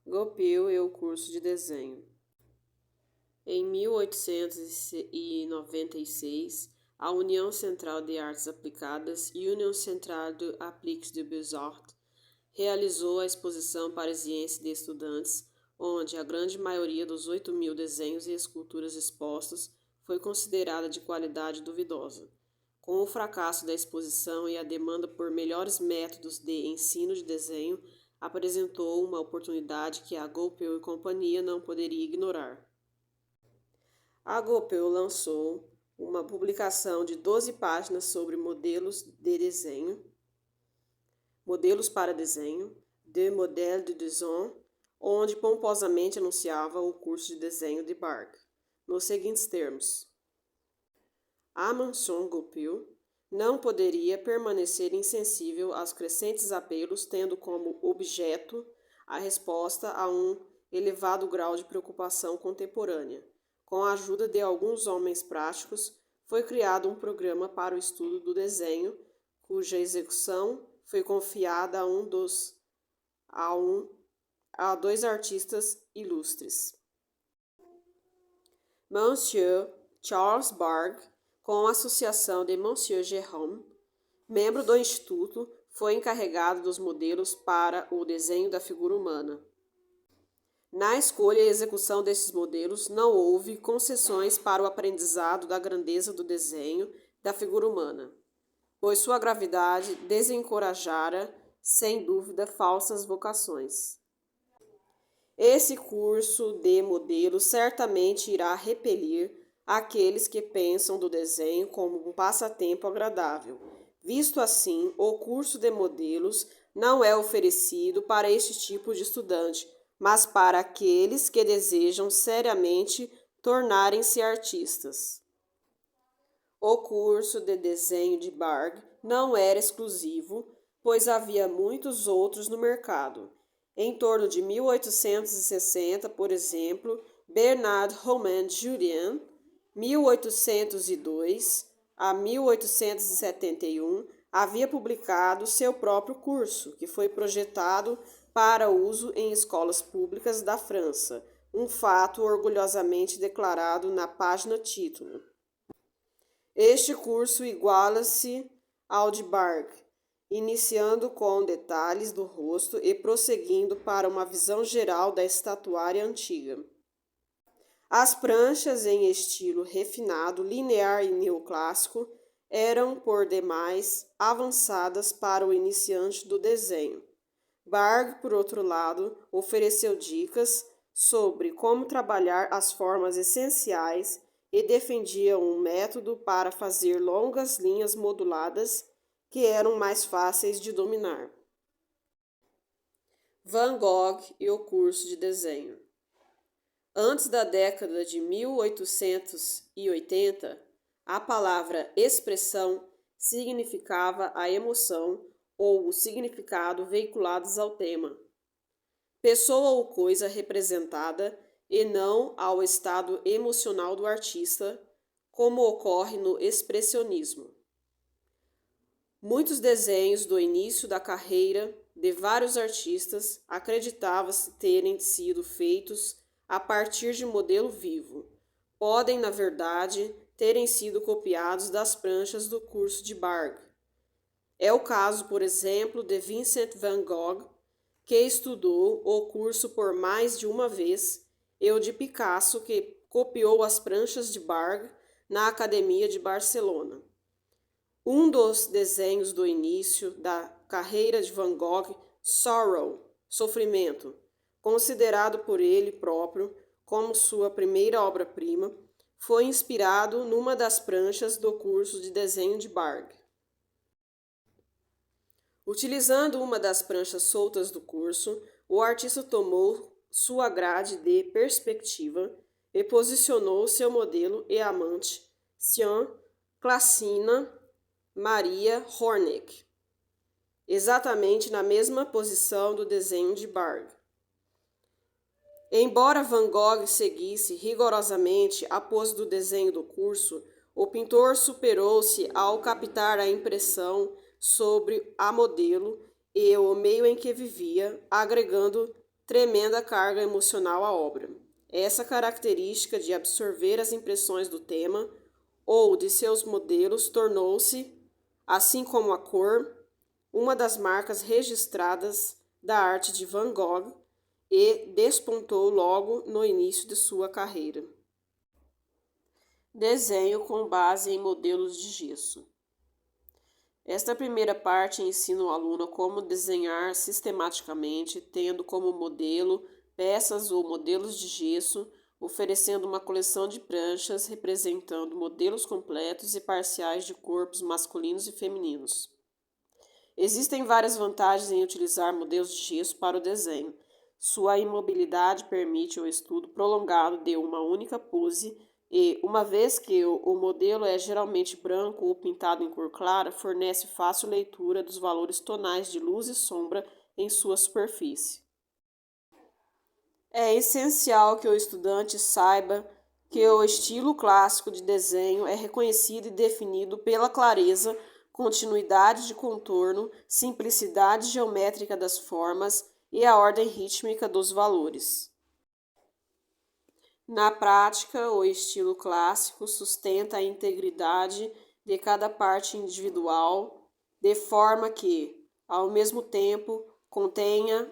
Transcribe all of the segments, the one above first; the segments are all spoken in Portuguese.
Goupil e o curso de desenho. Em 1896, a União Central de Artes Aplicadas, Union Centrale des Appliques des Beaux-Arts, realizou a exposição parisiense de estudantes, onde a grande maioria dos 8.000 desenhos e esculturas expostos foi considerada de qualidade duvidosa. Com o fracasso da exposição e a demanda por melhores métodos de ensino de desenho, apresentou uma oportunidade que a Goupil e companhia não poderia ignorar. A Goupil lançou uma publicação de 12 páginas sobre modelos para desenho, de modèles de dessin, onde pomposamente anunciava o curso de desenho de Bargue, nos seguintes termos: a Maison Goupil não poderia permanecer insensível aos crescentes apelos, tendo como objeto a resposta a um elevado grau de preocupação contemporânea. Com a ajuda de alguns homens práticos, foi criado um programa para o estudo do desenho, cuja execução foi confiada a dois artistas ilustres. Monsieur Charles Bargue, com a associação de Monsieur Jérôme, membro do Instituto, foi encarregado dos modelos para o desenho da figura humana. Na escolha e execução desses modelos, não houve concessões para o aprendizado da grandeza do desenho da figura humana, pois sua gravidade desencorajara, sem dúvida, falsas vocações. Esse curso de modelos certamente irá repelir aqueles que pensam do desenho como um passatempo agradável. Visto assim, o curso de modelos não é oferecido para este tipo de estudante, mas para aqueles que desejam seriamente tornarem-se artistas. O curso de desenho de Bargue não era exclusivo, pois havia muitos outros no mercado. Em torno de 1860, por exemplo, Bernard Romain Jurien, 1802 a 1871, havia publicado seu próprio curso, que foi projetado para uso em escolas públicas da França, um fato orgulhosamente declarado na página título. Este curso iguala-se ao de Bargue, iniciando com detalhes do rosto e prosseguindo para uma visão geral da estatuária antiga. As pranchas em estilo refinado, linear e neoclássico eram, por demais, avançadas para o iniciante do desenho. Bargue, por outro lado, ofereceu dicas sobre como trabalhar as formas essenciais e defendia um método para fazer longas linhas moduladas que eram mais fáceis de dominar. Van Gogh e o curso de desenho. Antes da década de 1880, a palavra expressão significava a emoção ou o significado veiculados ao tema, pessoa ou coisa representada, e não ao estado emocional do artista, como ocorre no expressionismo. Muitos desenhos do início da carreira de vários artistas acreditava-se terem sido feitos a partir de modelo vivo. Podem, na verdade, terem sido copiados das pranchas do curso de Bargue. É o caso, por exemplo, de Vincent van Gogh, que estudou o curso por mais de uma vez, e o de Picasso, que copiou as pranchas de Bargue na Academia de Barcelona. Um dos desenhos do início da carreira de Van Gogh, Sorrow, Sofrimento, considerado por ele próprio como sua primeira obra-prima, foi inspirado numa das pranchas do curso de desenho de Bargue. Utilizando uma das pranchas soltas do curso, o artista tomou sua grade de perspectiva e posicionou seu modelo e amante, Sian Classina Maria Horneck, exatamente na mesma posição do desenho de Bargue. Embora Van Gogh seguisse rigorosamente a pose do desenho do curso, o pintor superou-se ao captar a impressão sobre a modelo e o meio em que vivia, agregando tremenda carga emocional à obra. Essa característica de absorver as impressões do tema ou de seus modelos tornou-se, assim como a cor, uma das marcas registradas da arte de Van Gogh e despontou logo no início de sua carreira. Desenho com base em modelos de gesso. Esta primeira parte ensina o aluno como desenhar sistematicamente, tendo como modelo peças ou modelos de gesso, oferecendo uma coleção de pranchas representando modelos completos e parciais de corpos masculinos e femininos. Existem várias vantagens em utilizar modelos de gesso para o desenho. Sua imobilidade permite o estudo prolongado de uma única pose e, uma vez que o modelo é geralmente branco ou pintado em cor clara, fornece fácil leitura dos valores tonais de luz e sombra em sua superfície. É essencial que o estudante saiba que o estilo clássico de desenho é reconhecido e definido pela clareza, continuidade de contorno, simplicidade geométrica das formas e a ordem rítmica dos valores. Na prática, o estilo clássico sustenta a integridade de cada parte individual, de forma que, ao mesmo tempo, contenha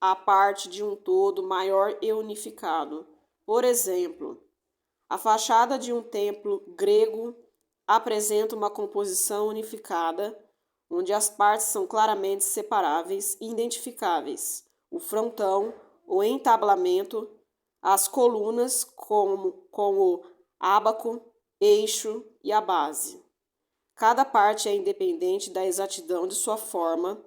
a parte de um todo maior e unificado. Por exemplo, a fachada de um templo grego apresenta uma composição unificada, onde as partes são claramente separáveis e identificáveis. O frontão, o entablamento, as colunas com o ábaco, eixo e a base. Cada parte é independente da exatidão de sua forma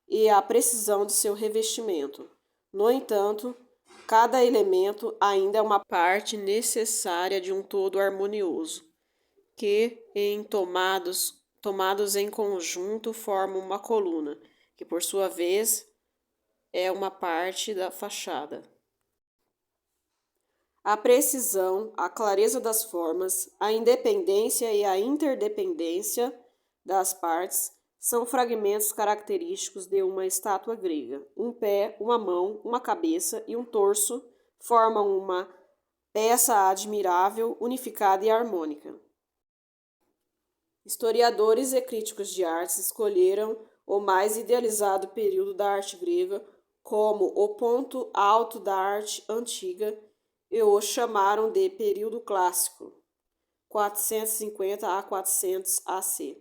e a precisão de seu revestimento. No entanto, cada elemento ainda é uma parte necessária de um todo harmonioso, que, tomados em conjunto, formam uma coluna, que por sua vez é uma parte da fachada. A precisão, a clareza das formas, a independência e a interdependência das partes são fragmentos característicos de uma estátua grega. Um pé, uma mão, uma cabeça e um torso formam uma peça admirável, unificada e harmônica. Historiadores e críticos de artes escolheram o mais idealizado período da arte grega como o ponto alto da arte antiga e o chamaram de período clássico, 450 a 400 AC.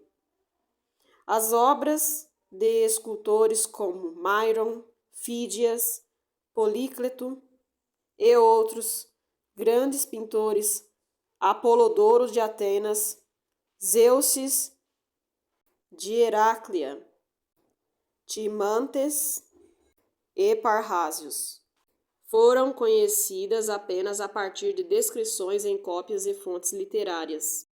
As obras de escultores como Myron, Fídias, Polícleto e outros grandes pintores, Apolodoro de Atenas, Zeuxis de Heraclea, Timantes e Parrásios, foram conhecidas apenas a partir de descrições em cópias e fontes literárias.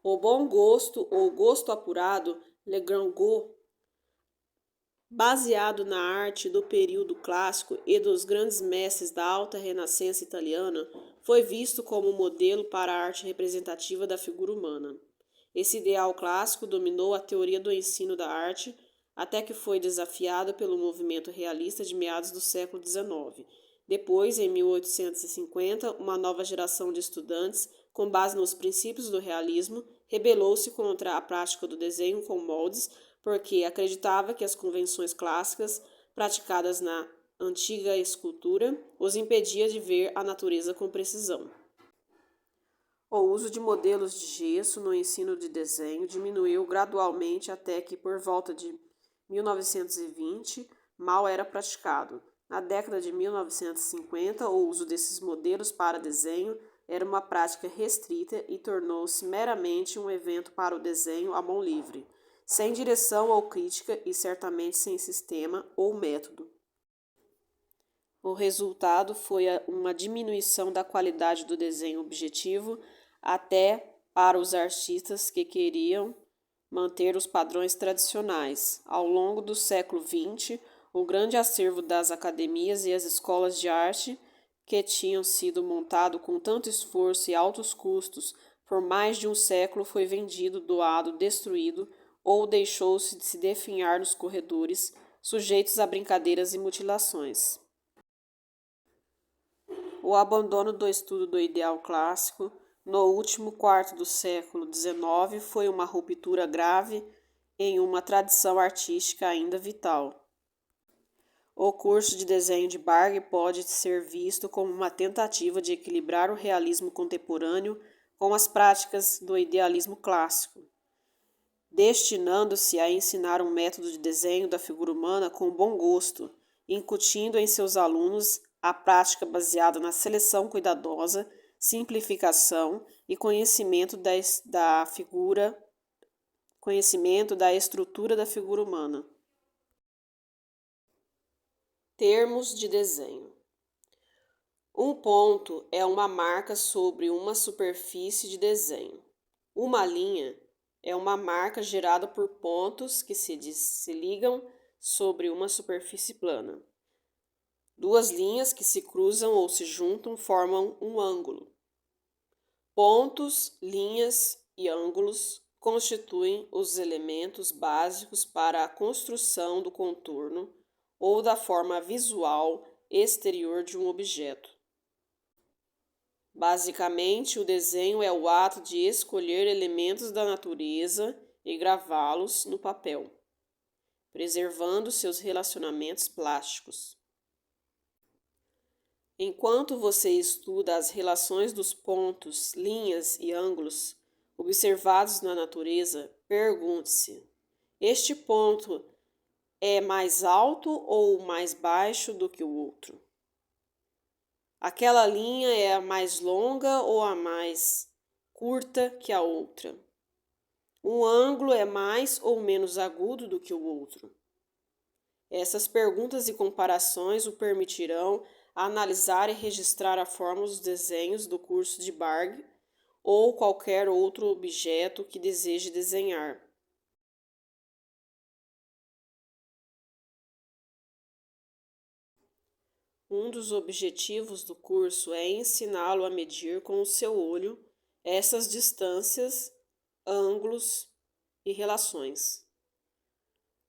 O bom gosto ou gosto apurado, le grand goût, baseado na arte do período clássico e dos grandes mestres da alta renascença italiana, foi visto como modelo para a arte representativa da figura humana. Esse ideal clássico dominou a teoria do ensino da arte até que foi desafiado pelo movimento realista de meados do século XIX. Depois, em 1850, uma nova geração de estudantes, com base nos princípios do realismo, rebelou-se contra a prática do desenho com moldes, porque acreditava que as convenções clássicas praticadas na antiga escultura os impedia de ver a natureza com precisão. O uso de modelos de gesso no ensino de desenho diminuiu gradualmente até que, por volta de 1920, mal era praticado. Na década de 1950, o uso desses modelos para desenho era uma prática restrita e tornou-se meramente um evento para o desenho à mão livre, sem direção ou crítica e certamente sem sistema ou método. O resultado foi uma diminuição da qualidade do desenho objetivo até para os artistas que queriam manter os padrões tradicionais. Ao longo do século XX, o grande acervo das academias e as escolas de arte, que tinham sido montado com tanto esforço e altos custos por mais de um século, foi vendido, doado, destruído ou deixou-se de se definhar nos corredores, sujeitos a brincadeiras e mutilações. O abandono do estudo do ideal clássico no último quarto do século XIX foi uma ruptura grave em uma tradição artística ainda vital. O curso de desenho de Bargue pode ser visto como uma tentativa de equilibrar o realismo contemporâneo com as práticas do idealismo clássico, destinando-se a ensinar um método de desenho da figura humana com bom gosto, incutindo em seus alunos a prática baseada na seleção cuidadosa, simplificação e conhecimento da estrutura da figura humana. Termos de desenho. Um ponto é uma marca sobre uma superfície de desenho. Uma linha é uma marca gerada por pontos que se ligam sobre uma superfície plana. Duas linhas que se cruzam ou se juntam formam um ângulo. Pontos, linhas e ângulos constituem os elementos básicos para a construção do contorno ou da forma visual exterior de um objeto. Basicamente, o desenho é o ato de escolher elementos da natureza e gravá-los no papel, preservando seus relacionamentos plásticos. Enquanto você estuda as relações dos pontos, linhas e ângulos observados na natureza, pergunte-se: este ponto é mais alto ou mais baixo do que o outro? Aquela linha é a mais longa ou a mais curta que a outra? Um ângulo é mais ou menos agudo do que o outro? Essas perguntas e comparações o permitirão analisar e registrar a forma dos desenhos do curso de Bargue ou qualquer outro objeto que deseje desenhar. Um dos objetivos do curso é ensiná-lo a medir com o seu olho essas distâncias, ângulos e relações.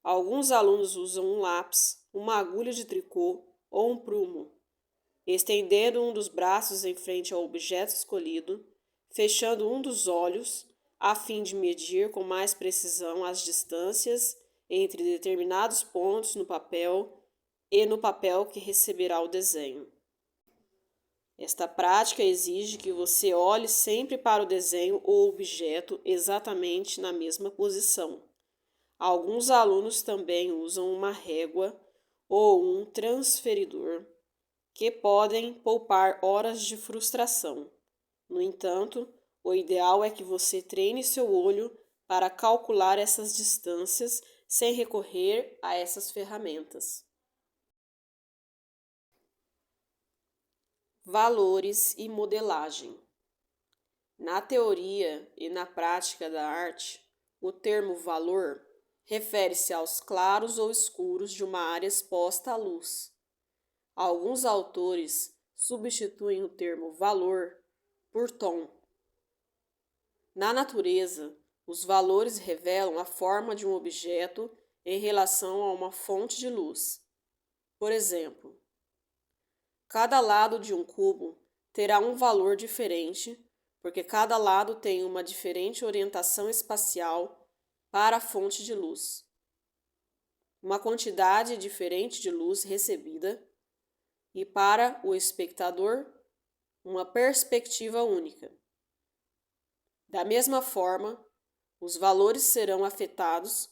Alguns alunos usam um lápis, uma agulha de tricô ou um prumo, estendendo um dos braços em frente ao objeto escolhido, fechando um dos olhos, a fim de medir com mais precisão as distâncias entre determinados pontos no papel e no papel que receberá o desenho. Esta prática exige que você olhe sempre para o desenho ou objeto exatamente na mesma posição. Alguns alunos também usam uma régua ou um transferidor, que podem poupar horas de frustração. No entanto, o ideal é que você treine seu olho para calcular essas distâncias sem recorrer a essas ferramentas. Valores e modelagem. Na teoria e na prática da arte, o termo valor refere-se aos claros ou escuros de uma área exposta à luz. Alguns autores substituem o termo valor por tom. Na natureza, os valores revelam a forma de um objeto em relação a uma fonte de luz. Por exemplo, cada lado de um cubo terá um valor diferente, porque cada lado tem uma diferente orientação espacial para a fonte de luz. Uma quantidade diferente de luz recebida e, para o espectador, uma perspectiva única. Da mesma forma, os valores serão afetados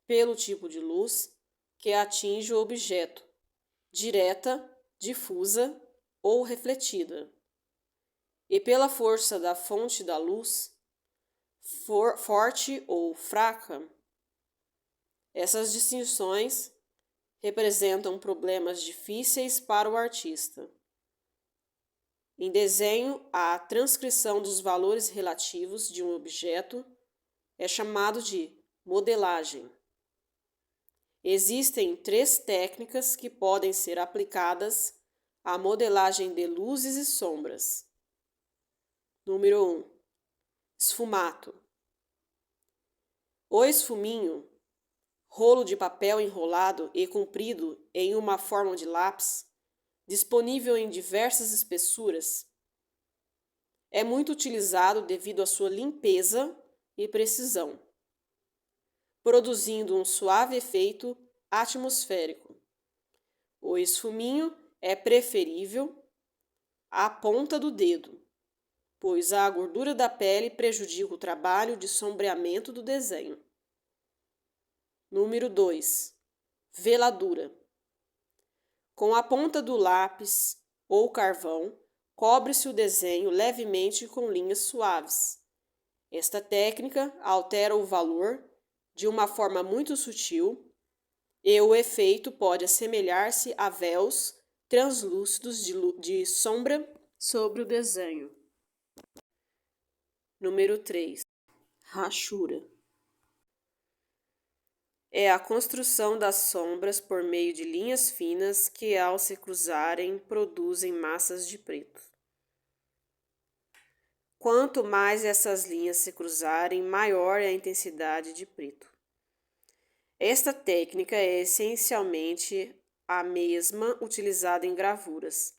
pelo tipo de luz que atinge o objeto, direta, difusa ou refletida, e pela força da fonte da luz, forte ou fraca. Essas distinções representam problemas difíceis para o artista. Em desenho, a transcrição dos valores relativos de um objeto é chamado de modelagem. Existem 3 técnicas que podem ser aplicadas à modelagem de luzes e sombras. Número 1. Esfumato. O esfuminho rolo de papel enrolado e comprido em uma forma de lápis, disponível em diversas espessuras. É muito utilizado devido à sua limpeza e precisão, produzindo um suave efeito atmosférico. O esfuminho é preferível à ponta do dedo, pois a gordura da pele prejudica o trabalho de sombreamento do desenho. Número 2. Veladura. Com a ponta do lápis ou carvão, cobre-se o desenho levemente com linhas suaves. Esta técnica altera o valor de uma forma muito sutil e o efeito pode assemelhar-se a véus translúcidos de sombra sobre o desenho. Número 3. Rachura. É a construção das sombras por meio de linhas finas que, ao se cruzarem, produzem massas de preto. Quanto mais essas linhas se cruzarem, maior é a intensidade de preto. Esta técnica é essencialmente a mesma utilizada em gravuras,